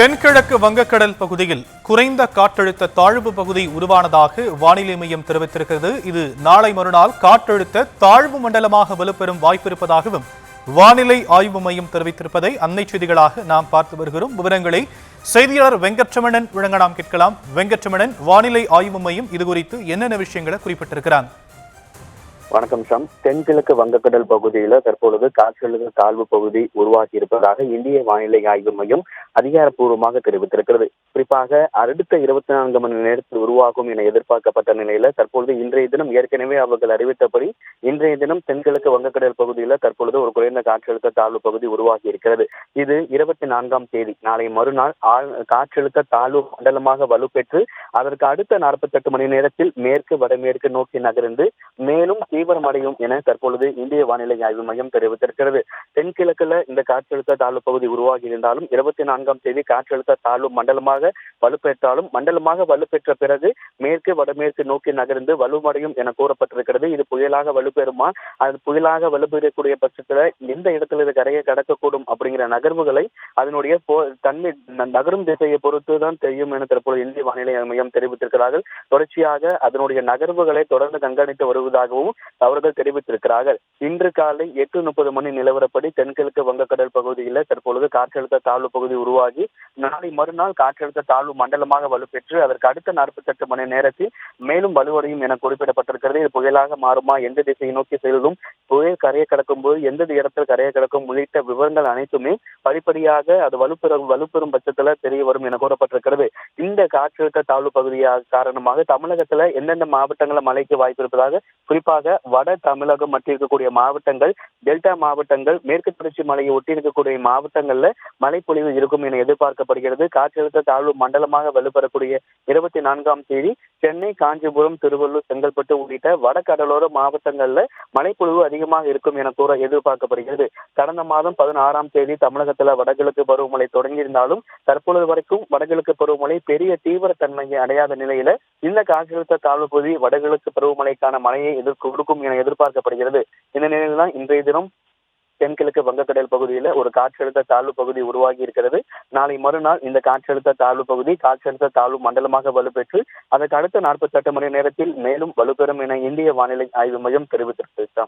தென்கிழக்கு வங்கக்கடல் பகுதியில் குறைந்த காற்றழுத்த தாழ்வு பகுதி உருவானதாக வானிலை மையம் தெரிவித்திருக்கிறது. இது நாளை மறுநாள் காற்றழுத்த தாழ்வு மண்டலமாக வலுப்பெறும் வாய்ப்பு இருப்பதாகவும் வானிலை ஆய்வு மையம் தெரிவித்திருப்பதை அன்னை செய்திகளாக நாம் பார்த்து வருகிறோம். விவரங்களை செய்தியாளர் வெங்கட்ரமணன் வழங்க நாம் கேட்கலாம். வெங்கட்ரமணன், வானிலை ஆய்வு மையம் இதுகுறித்து என்னென்ன விஷயங்களை குறிப்பிட்டிருக்கிறாங்க? வணக்கம் ஷாம். தென்கிழக்கு வங்கக்கடல் பகுதியில தற்பொழுது காற்றழுத்த தாழ்வு பகுதி உருவாகி இருப்பதாக இந்திய வானிலை ஆய்வு மையம் அதிகாரப்பூர்வமாக தெரிவித்திருக்கிறது. குறிப்பாக அடுத்த 24 மணி நேரத்தில் உருவாகும் என எதிர்பார்க்கப்பட்ட நிலையில தற்பொழுது இன்றைய தினம் ஏற்கனவே அவர்கள் அறிவித்தபடி இன்றைய தினம் தென்கிழக்கு வங்கக்கடல் பகுதியில தற்பொழுது ஒரு குறைந்த காற்றழுத்த தாழ்வு பகுதி உருவாகி இருக்கிறது. இது 24ஆம் தேதி நாளை மறுநாள் காற்றழுத்த தாழ்வு மண்டலமாக வலுப்பெற்று அதற்கு அடுத்த 48 மணி நேரத்தில் மேற்கு வடமேற்கு நோக்கி நகர்ந்து மேலும் தீவிரமடையும் என தற்பொழுது இந்திய வானிலை ஆய்வு மையம் தெரிவித்திருக்கிறது. தென்கிழக்குல இந்த காற்றழுத்த தாழ்வு பகுதி உருவாகி இருந்தாலும் 24ஆம் தேதி காற்றழுத்த தாழ்வு மண்டலமாக வலுப்பெற்றாலும் மண்டலமாக வலுப்பெற்ற பிறகு மேற்கு வடமேற்கு நோக்கி நகர்ந்து வலுவடையும் என கூறப்பட்டிருக்கிறது. இது புயலாக வலுப்பெறுமா, அது புயலாக வலுப்பெறக்கூடிய பட்சத்துல எந்த இடத்துல இது கரையை கடக்கக்கூடும் அப்படிங்கிற நகர்வுகளை அதனுடைய தன்மை நகரும் திசையை பொறுத்துதான் தெரியும் என தற்போது இந்திய வானிலை மையம் தெரிவித்திருக்கிறார்கள். தொடர்ச்சியாக அதனுடைய நகர்வுகளை தொடர்ந்து கண்காணித்து வருவதாகவும் அவர்கள் தெரிவித்திருக்கிறார்கள். இன்று காலை 8:30 மணி நிலவரப்படி தென்கிழக்கு வங்கக்கடல் பகுதியில் தற்பொழுது காற்றழுத்த தாழ்வு பகுதி உருவாகி நாளை மறுநாள் காற்றழுத்த தாழ்வு மண்டலமாக வலுப்பெற்று அதற்கு அடுத்த 48 மணி நேரத்தில் மேலும் வலுவடையும் என குறிப்பிடப்பட்டிருக்கிறது. இது புயலாக மாறுமா, எந்த திசையை நோக்கி செல்லும், புயல் கரையை கடக்கும் போது எந்த இடத்தில் கரையை கடக்கும் உள்ளிட்ட விவரங்கள் அனைத்துமே படிப்படியாக அது வலுப்பெறும் பட்சத்துல தெரிய வரும் என கூறப்பட்டிருக்கிறது. இந்த காற்றழுத்த தாழ்வு பகுதியாக காரணமாக தமிழகத்துல எந்தெந்த மாவட்டங்கள மழைக்கு வாய்ப்பு இருப்பதாக, குறிப்பாக வட தமிழகம் மற்ற இருக்கக்கூடிய மாவட்டங்கள், டெல்டா மாவட்டங்கள், மேற்கு தொடர்ச்சி மலையை ஒட்டி இருக்கக்கூடிய மாவட்டங்கள்ல மழைப்பொழிவு இருக்கும் என எதிர்பார்க்கப்படுகிறது. காற்றழுத்த தாழ்வு மண்டலமாக வலுப்பெறக்கூடிய 24ஆம் தேதி சென்னை, காஞ்சிபுரம், திருவள்ளூர், செங்கல்பட்டு உள்ளிட்ட வட கடலோர மாவட்டங்கள்ல மழைப்பொழிவு அதிகமாக இருக்கும் என எதிர்பார்க்கப்படுகிறது. கடந்த மாதம் 16ஆம் தேதி தமிழகத்துல வடகிழக்கு பருவமழை தொடங்கியிருந்தாலும் தற்பொழுது வரைக்கும் வடகிழக்கு பருவமழை பெரிய தீவிரத்தன்மையை அடையாத நிலையில இந்த காற்றழுத்த தாழ்வு பகுதி வடகிழக்கு பருவமழைக்கான மழையை கொடுக்கும் என எதிர்பார்க்கப்படுகிறது. இந்த நிலையில்தான் இன்றைய தினம் தென்கிழக்கு வங்கக்கடல் பகுதியில ஒரு காற்றழுத்த தாழ்வு பகுதி உருவாகி இருக்கிறது. நாளை மறுநாள் இந்த காற்றழுத்த தாழ்வு பகுதி காற்றழுத்த தாழ்வு மண்டலமாக வலுப்பெற்று அதற்கு அடுத்த 48 மணி நேரத்தில் மேலும் வலுப்பெறும் என இந்திய வானிலை ஆய்வு மையம் தெரிவித்திருக்கிறது.